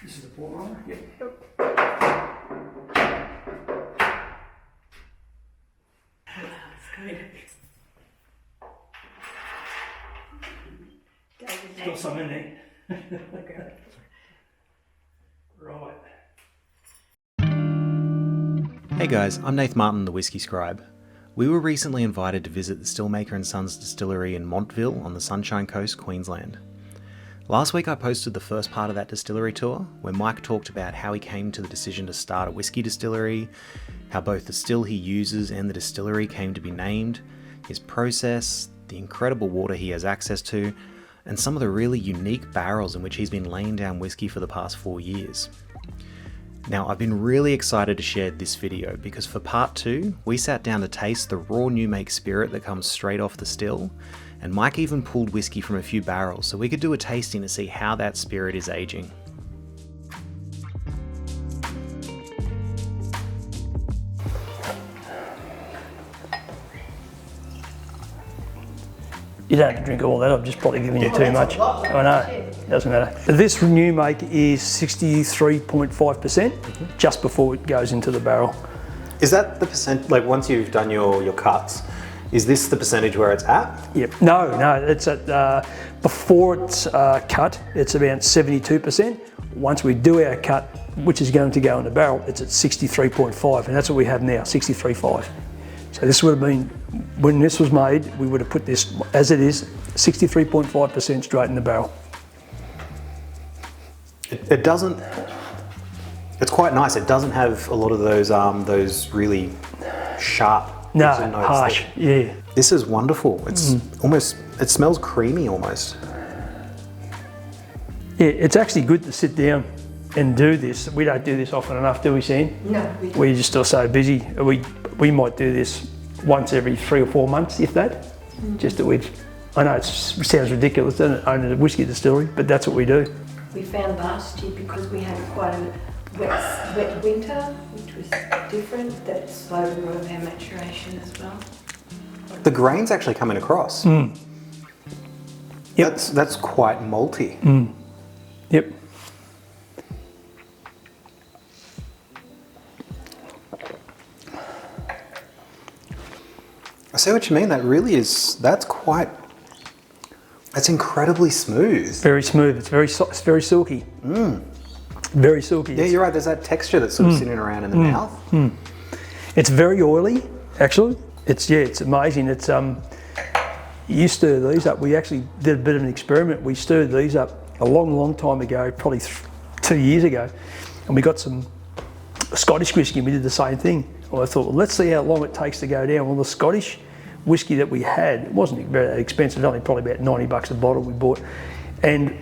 This is the port roller? Yep. It's got some in there. Okay. Right. Hey guys, I'm Nath Martyn, the Whisky Scribe. We were recently invited to visit the Stillmaker Sons Distillery in Montville on the Sunshine Coast, Queensland. Last week I posted the first part of that distillery tour, where Mike talked about how he came to the decision to start a whiskey distillery, how both the still he uses and the distillery came to be named, his process, the incredible water he has access to, and some of the really unique barrels in which he's been laying down whiskey for the past 4 years. Now, I've been really excited to share this video because for part 2, we sat down to taste the raw newmake spirit that comes straight off the still, and Mike even pulled whiskey from a few barrels so we could do a tasting to see how that spirit is aging. You don't have to drink all that, I've just probably given you too much. I know, doesn't matter. This newmake is 63.5% just before it goes into the barrel. Is that the percent, like once you've done your cuts, is this the percentage where it's at? Yep. No, it's at, before it's cut, it's about 72%. Once we do our cut, which is going to go in the barrel, it's at 63.5, and that's what we have now, 63.5. So this would have been, when this was made, we would have put this, as it is, 63.5% straight in the barrel. It doesn't, it's quite nice. It doesn't have a lot of those really sharp notes. Harsh, yeah. This is wonderful. It's almost, it smells creamy almost. Yeah, it's actually good to sit down and do this. We don't do this often enough, do we, Sam? No, we don't. We're just still so busy. We might do this once every 3 or 4 months, if that. Just that I know it sounds ridiculous, doesn't it, owning a whiskey distillery, but that's what we do. We found last year, because we had quite a wet winter, which was different, that slowed a lot of our maturation as well. The grain's actually coming across. Yep. That's quite malty. Yep. I see what you mean. That really is, that's incredibly smooth. Very smooth. It's very silky. Very silky. Yeah, you're right. There's that texture that's sort of sitting around in the mouth. It's very oily, actually. It's amazing. It's you stir these up. We actually did a bit of an experiment. We stirred these up a long time ago, probably 2 years ago, and we got some Scottish whiskey, and we did the same thing. Well, I thought, well, let's see how long it takes to go down. Well, the Scottish whiskey that we had, it wasn't very expensive, only probably about $90 a bottle we bought, and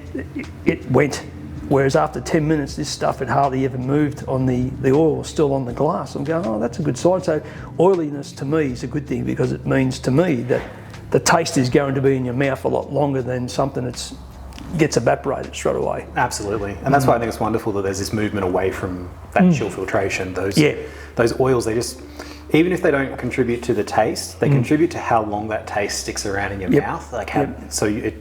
it went. Whereas after 10 minutes, this stuff had hardly ever moved on the oil, was still on the glass. I'm going, oh, that's a good sign. So oiliness to me is a good thing, because it means to me that the taste is going to be in your mouth a lot longer than something that's gets evaporated straight away. Absolutely, and that's why I think it's wonderful that there's this movement away from that chill filtration. Those oils, they just, even if they don't contribute to the taste, they contribute to how long that taste sticks around in your mouth. So it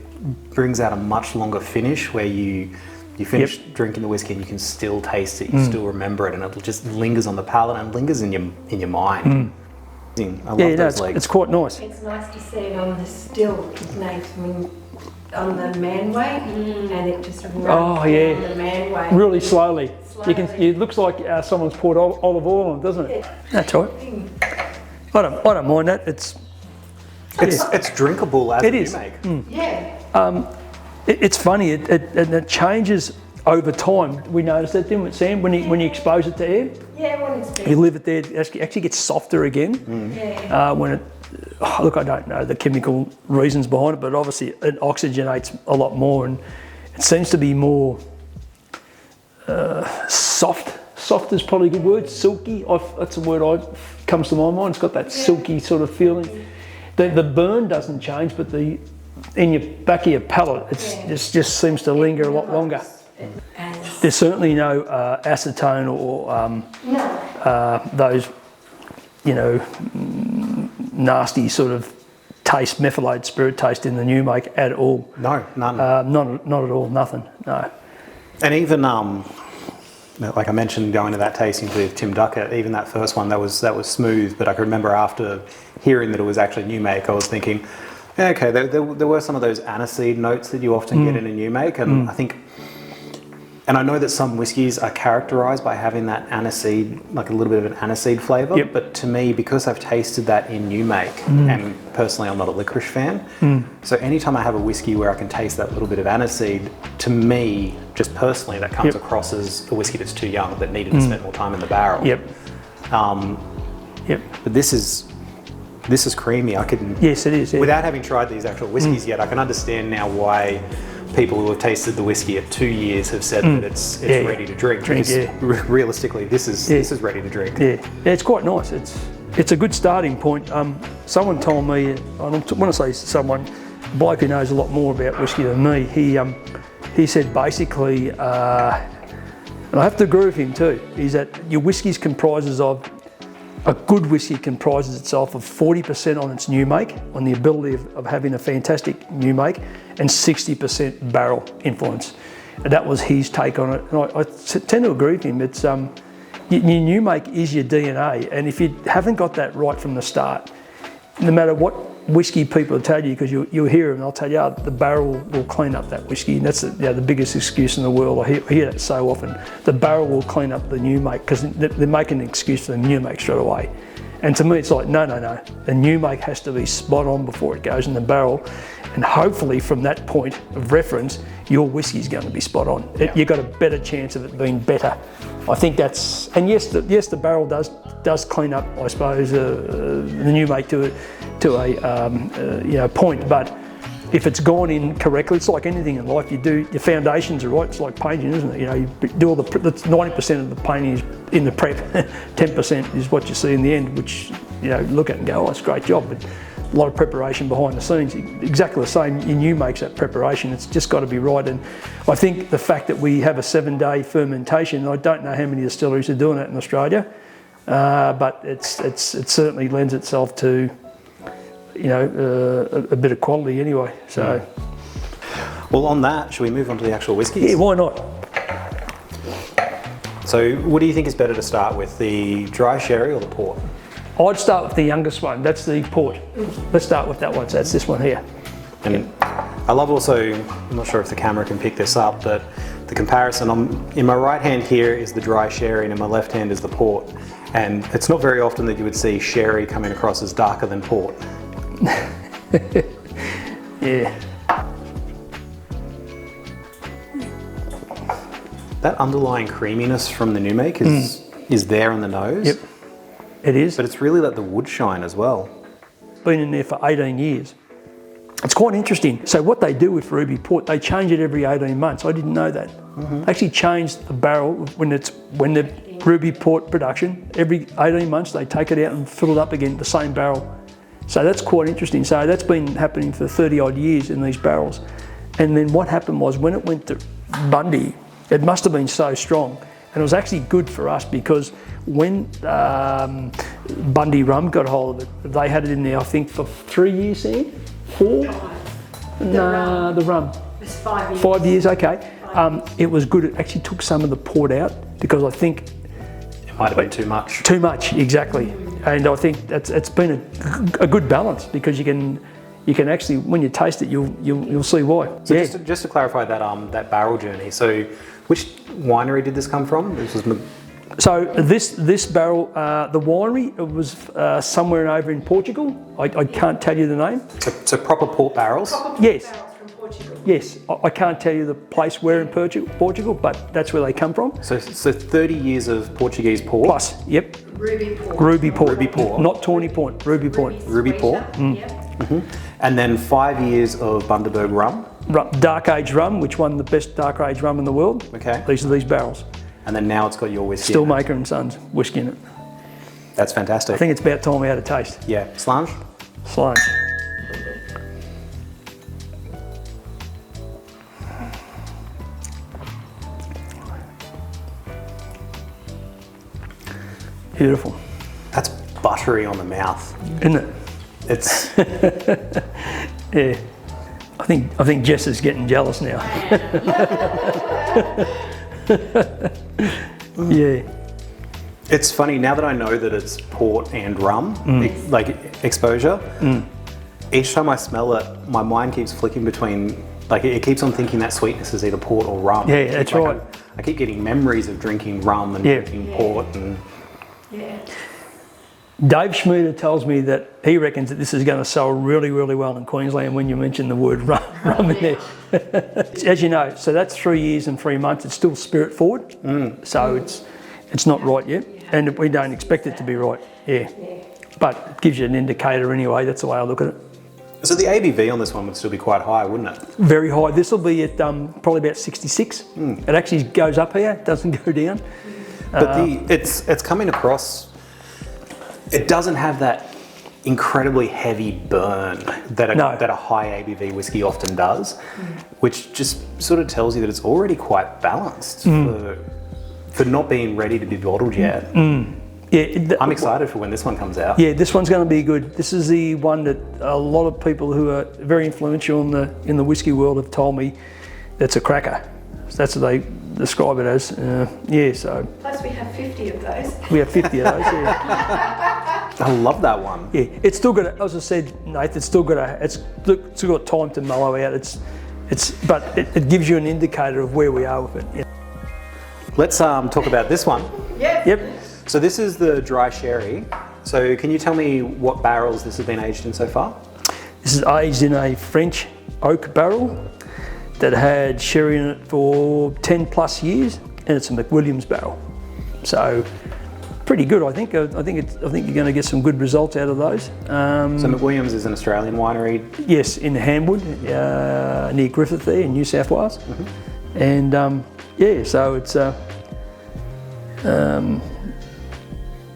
brings out a much longer finish where you finish drinking the whiskey and you can still taste it, you still remember it, and it just lingers on the palate and lingers in your mind. I love those legs. It's quite nice. It's nice to see it on the still, Nate, on the manway, and it just runs down the manway. Really slowly. It looks like someone's poured olive oil on it, doesn't it? That's right. I don't mind that. It's drinkable as it a is. newmake. Yeah. It's funny. It changes over time. We noticed that, didn't we, Sam? When you expose it to air. Yeah, when it's been. You leave it there. It actually gets softer again. When it. Look, I don't know the chemical reasons behind it, but obviously it oxygenates a lot more, and it seems to be more soft. Soft is probably a good word. Silky, that's a word that comes to my mind. It's got that silky sort of feeling. The burn doesn't change, but in your back of your palate, it just seems to linger a lot longer. There's certainly no acetone or those, nasty sort of taste, methylated spirit taste in the newmake at all. No, none. Not at all, nothing, no. And even like I mentioned, going to that tasting with Tim Duckett, even that first one, that was smooth. But I can remember after hearing that it was actually newmake, I was thinking, yeah, okay, there were some of those aniseed notes that you often get in a newmake, and I think, and I know that some whiskies are characterised by having that aniseed, like a little bit of an aniseed flavour. Yep. But to me, because I've tasted that in newmake, and personally I'm not a licorice fan, so anytime I have a whiskey where I can taste that little bit of aniseed, to me, just personally, that comes across as a whiskey that's too young, that needed to spend more time in the barrel. Yep. But this is creamy. I can, Yes, it is. Yeah. without having tried these actual whiskies yet, I can understand now why people who have tasted the whiskey at 2 years have said that it's ready to drink. Because realistically, this is ready to drink. Yeah, it's quite nice. It's a good starting point. Someone told me, and when I say someone, a bloke who knows a lot more about whiskey than me, he said basically, and I have to agree with him too, is that your whiskies comprises of, a good whiskey comprises itself of 40% on its newmake, on the ability of having a fantastic newmake, and 60% barrel influence. And that was his take on it. And I tend to agree with him. It's your newmake is your DNA, and if you haven't got that right from the start, no matter what whiskey people tell you, because you'll hear them, they'll tell you, the barrel will clean up that whiskey, and that's the biggest excuse in the world. I hear that so often. The barrel will clean up the newmake, because they're making an excuse for the newmake straight away. And to me, it's like, no. The newmake has to be spot on before it goes in the barrel, and hopefully from that point of reference, your whiskey is going to be spot on. You've got a better chance of it being better. I think that's, and yes, the barrel does clean up, I suppose, the newmake to a point. But if it's gone in correctly, it's like anything in life. Your foundations are right. It's like painting, isn't it? You do all that's 90% of the painting is in the prep. 10% is what you see in the end, which look at and go, oh, that's a great job. But a lot of preparation behind the scenes. Exactly the same in newmakes, that preparation. It's just got to be right. And I think the fact that we have a 7-day fermentation, I don't know how many distilleries are doing it in Australia, but it certainly lends itself to a bit of quality anyway. So, well, on that, should we move on to the actual whiskies? Yeah, why not? So, what do you think is better to start with, the dry sherry or the port? I'd start with the youngest one. That's the port. Let's start with that one. So that's this one here. And I love also, I'm not sure if the camera can pick this up, but the comparison, in my right hand here is the dry sherry, and in my left hand is the port. And it's not very often that you would see sherry coming across as darker than port. Yeah. That underlying creaminess from the newmake is there in the nose. Yep, it is. But it's really like the wood shine as well. Been in there for 18 years. It's quite interesting. So what they do with ruby port, they change it every 18 months. I didn't know that. They actually change the barrel when the ruby port production, every 18 months they take it out and fill it up again, the same barrel. So that's quite interesting. So that's been happening for 30 odd years in these barrels. And then what happened was when it went to Bundy, it must have been so strong. And it was actually good for us because when Bundy Rum got hold of it, they had it in there, I think, for 3 years, Sam? 4? No, the rum. It was 5 years. 5 years, okay. It was good. It actually took some of the port out because I think it might have been too much. Too much, exactly. And I think it's been a good balance because you can actually, when you taste it, you'll see why. So just to clarify that barrel journey. So which winery did this come from? This was. So this barrel, the winery, it was somewhere over in Portugal. I can't tell you the name. So proper port barrels? Yes. Barrels from Portugal. Yes, I can't tell you the place where in Portugal, but that's where they come from. So 30 years of Portuguese port? Plus, yep. Ruby port. Ruby port. Ruby port. Not Tawny Point, Ruby Point. Ruby port? Yep. Mm-hmm. And then 5 years of Bundaberg rum? Dark Age rum, which won the best Dark Age rum in the world. Okay. These are these barrels. And then now it's got your whiskey. Stillmaker Sons whiskey in it. That's fantastic. I think it's about time we had a taste. Yeah. Slange? Slange. Beautiful. That's buttery on the mouth. Isn't it? It's yeah. I think Jess is getting jealous now. Yeah. It's funny, now that I know that it's port and rum, like exposure, each time I smell it, my mind keeps flicking between, like it keeps on thinking that sweetness is either port or rum. Yeah, that's right. I keep getting memories of drinking rum and drinking port. And Dave Schmieder tells me that he reckons that this is going to sell really, really well in Queensland when you mention the word rum in there. As you know, so that's 3 years and 3 months. It's still spirit forward, so it's not right yet, and we don't expect it to be right. Yeah, but it gives you an indicator anyway. That's the way I look at it. So the ABV on this one would still be quite high, wouldn't it? Very high. This will be at probably about 66. It actually goes up here. It doesn't go down. But it's coming across. It doesn't have that incredibly heavy burn that a high ABV whiskey often does, which just sort of tells you that it's already quite balanced for not being ready to be bottled yet. Yeah, I'm excited for when this one comes out. Yeah, this one's going to be good. This is the one that a lot of people who are very influential in the whiskey world have told me that's a cracker. So that's what they describe it as. So. Plus we have 50 of those. We have 50 of those, yeah. I love that one. Yeah, it's still got, as I said, Nath, it's still got time to mellow out. But it gives you an indicator of where we are with it. Yeah. Let's talk about this one. Yep. So this is the dry sherry. So can you tell me what barrels this has been aged in so far? This is aged in a French oak barrel that had sherry in it for 10 plus years, and it's a McWilliams barrel. So pretty good, I think. I think you're going to get some good results out of those. So McWilliams is an Australian winery. Yes, in Hamwood, near Griffith there in New South Wales. And so it's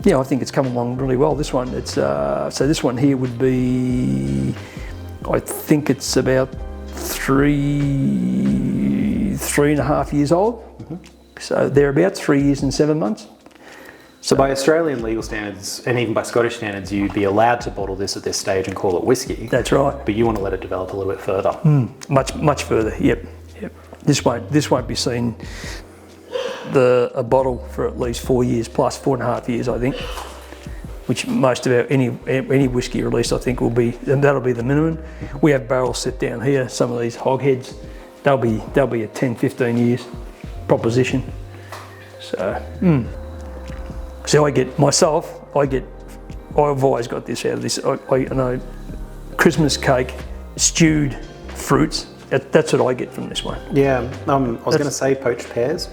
I think it's come along really well. This one, so this one here would be, I think it's about three and a half years old. So they're about 3 years and 7 months. So by Australian legal standards, and even by Scottish standards, you'd be allowed to bottle this at this stage and call it whiskey. That's right. But you want to let it develop a little bit further. Much further. Yep. This won't be seen a bottle for at least 4 years plus, 4.5 years, I think. Which most of any whiskey release, I think, will be, and that'll be the minimum. We have barrels set down here. Some of these hogsheads, they'll be a 10, 15 years proposition. So, so I've always got this out of this. I know Christmas cake, stewed fruits. That's what I get from this one. Yeah, I was going to say poached pears.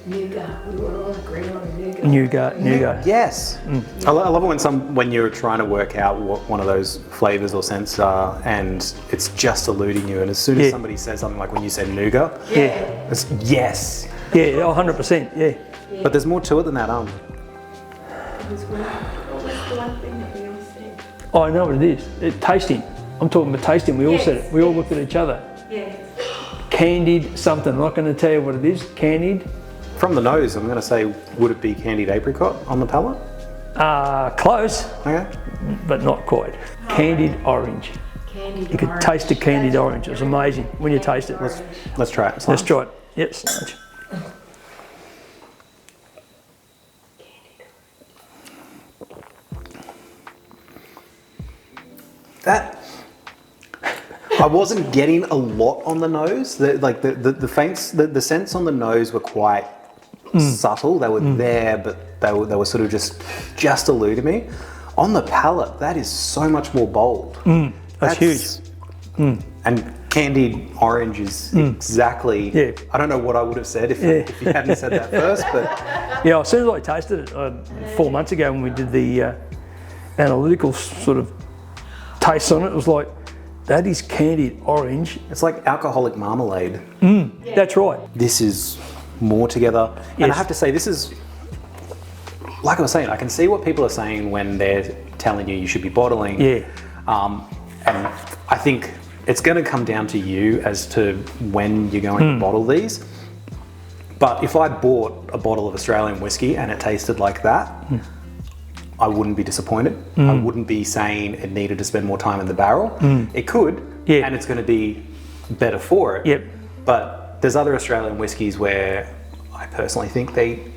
Nougat, we were all agreeing on Nougat. Yes. I love it when you're trying to work out what one of those flavours or scents are, and it's just eluding you. And as soon as somebody says something like when you said nougat, it's yes. Yeah, 100%. Yeah. But there's more to it than that. What was the one thing that we all said? Oh, I know what it is. Tasting. I'm talking about tasting. We all said it. We all looked at each other. Yes. Candied something. I'm not going to tell you what it is. Candied. From the nose, I'm going to say, would it be candied apricot on the palate? Close. Okay. But not quite. Candied orange. You could taste the candied orange. It was amazing when you taste it. Let's try it. Let's try it. Yep. Slange. That I wasn't getting a lot on the nose. The scents on the nose were quite subtle. They were there, but they were sort of just eluding me. On the palate, that is so much more bold. That's huge. And candied orange is exactly. Yeah. I don't know what I would have said if you hadn't said that first, but yeah. As soon as I tasted it 4 months ago when we did the analytical sort of taste on it, it was like, that is candied orange. It's like alcoholic marmalade. That's right. This is more together. Yes. And I have to say, this is, like I was saying, I can see what people are saying when they're telling you should be bottling. Yeah. And I think it's going to come down to you as to when you're going to bottle these. But if I bought a bottle of Australian whiskey and it tasted like that, I wouldn't be disappointed. I wouldn't be saying it needed to spend more time in the barrel. It could, and it's going to be better for it. Yep. But there's other Australian whiskies where I personally think they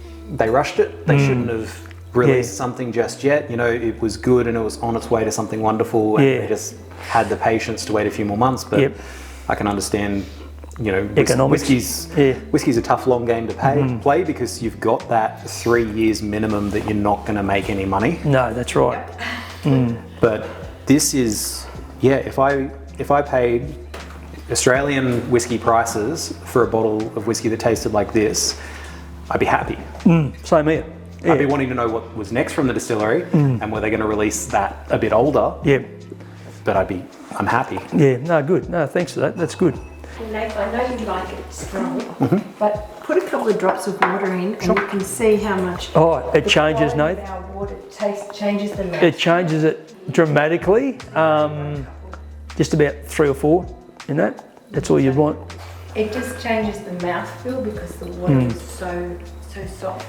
rushed it. They shouldn't have released something just yet. You know, it was good and it was on its way to something wonderful, and they just had the patience to wait a few more months. But I can understand, you know, whiskey's a tough long game to play because you've got that 3 years minimum that you're not going to make any money. No, that's right. But this is, if I paid Australian whiskey prices for a bottle of whiskey that tasted like this, I'd be happy. Same here. Yeah. I'd be wanting to know what was next from the distillery and were they going to release that a bit older. Yeah. But I'm happy. Yeah, no, good. No, thanks for that. That's good. Nath, I know you like it strong, but put a couple of drops of water in and you can see how much it changes, Nath. our water taste changes the mouth. It changes it dramatically. Just about 3 or 4 in that. That's all you want. It just changes the mouthfeel because the water is so soft.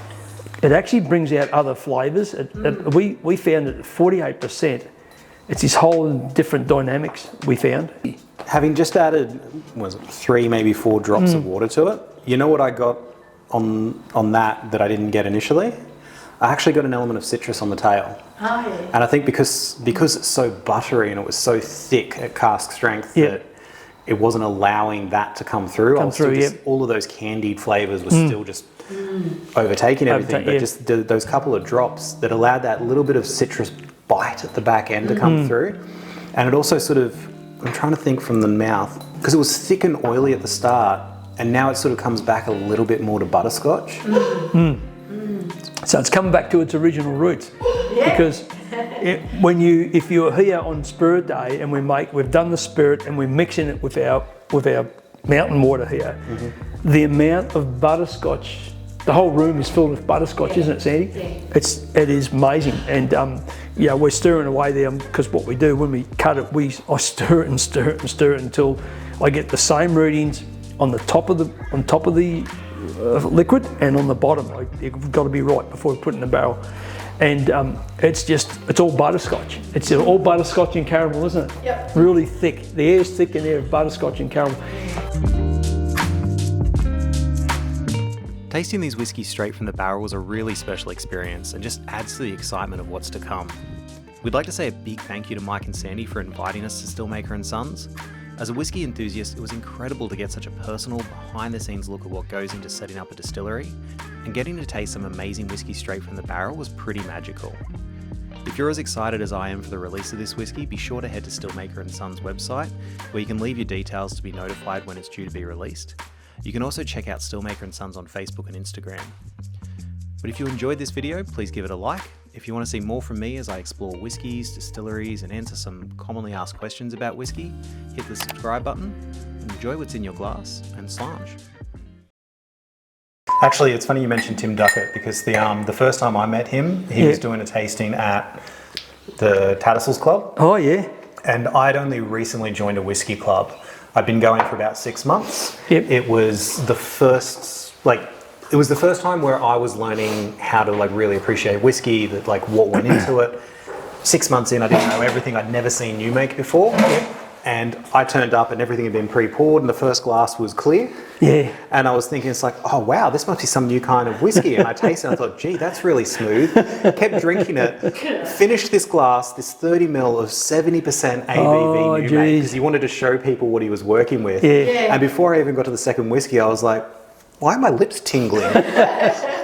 It actually brings out other flavours. We found that at 48%, it's this whole different dynamics we found. Having just added, 3, maybe 4 drops of water to it, you know what I got on that I didn't get initially? I actually got an element of citrus on the tail. Oh, yeah. And I think because it's so buttery and it was so thick at cask strength that it wasn't allowing that to come through. All of those candied flavours were still just overtaking everything, but just those couple of drops that allowed that little bit of citrus bite at the back end to come through. And it also sort of, I'm trying to think from the mouth, because it was thick and oily at the start, and now it sort of comes back a little bit more to butterscotch. So it's coming back to its original roots. Because if you're here on Spirit Day and we've done the spirit and we're mixing it with our mountain water here, the amount of butterscotch, the whole room is filled with butterscotch, isn't it, Sandy? Yeah. It is amazing, and we're stirring away there because what we do when we cut it, I stir it and stir it and stir it until I get the same readings on the top of the liquid and on the bottom. It's got to be right before we put it in the barrel. And it's all butterscotch. It's all butterscotch and caramel, isn't it? Yep. Really thick. The air's thick in there of butterscotch and caramel. Tasting these whiskies straight from the barrel was a really special experience and just adds to the excitement of what's to come. We'd like to say a big thank you to Mike and Sandy for inviting us to Stillmaker Sons. As a whiskey enthusiast, it was incredible to get such a personal, behind-the-scenes look at what goes into setting up a distillery, and getting to taste some amazing whiskey straight from the barrel was pretty magical. If you're as excited as I am for the release of this whiskey, be sure to head to Stillmaker Sons website, where you can leave your details to be notified when it's due to be released. You can also check out Stillmaker Sons on Facebook and Instagram. But if you enjoyed this video, please give it a like. If you want to see more from me as I explore whiskies, distilleries, and answer some commonly asked questions about whiskey, hit the subscribe button, and enjoy what's in your glass, and slange. Actually, it's funny you mentioned Tim Duckett, because the first time I met him, he was doing a tasting at the Tattersalls Club. Oh, yeah. And I'd only recently joined a whiskey club. I'd been going for about 6 months. Yep. It was the first time where I was learning how to really appreciate whiskey, what went into it. 6 months in, I didn't know everything. I'd never seen newmake before. Yep. And I turned up and everything had been pre-poured and the first glass was clear. Yeah. And I was thinking, it's like, oh wow, this must be some new kind of whiskey. And I tasted it and I thought, gee, that's really smooth. Kept drinking it, finished this glass, this 30 ml of 70% ABV newmake, because he wanted to show people what he was working with. Yeah. And before I even got to the second whiskey, I was like, why are my lips tingling?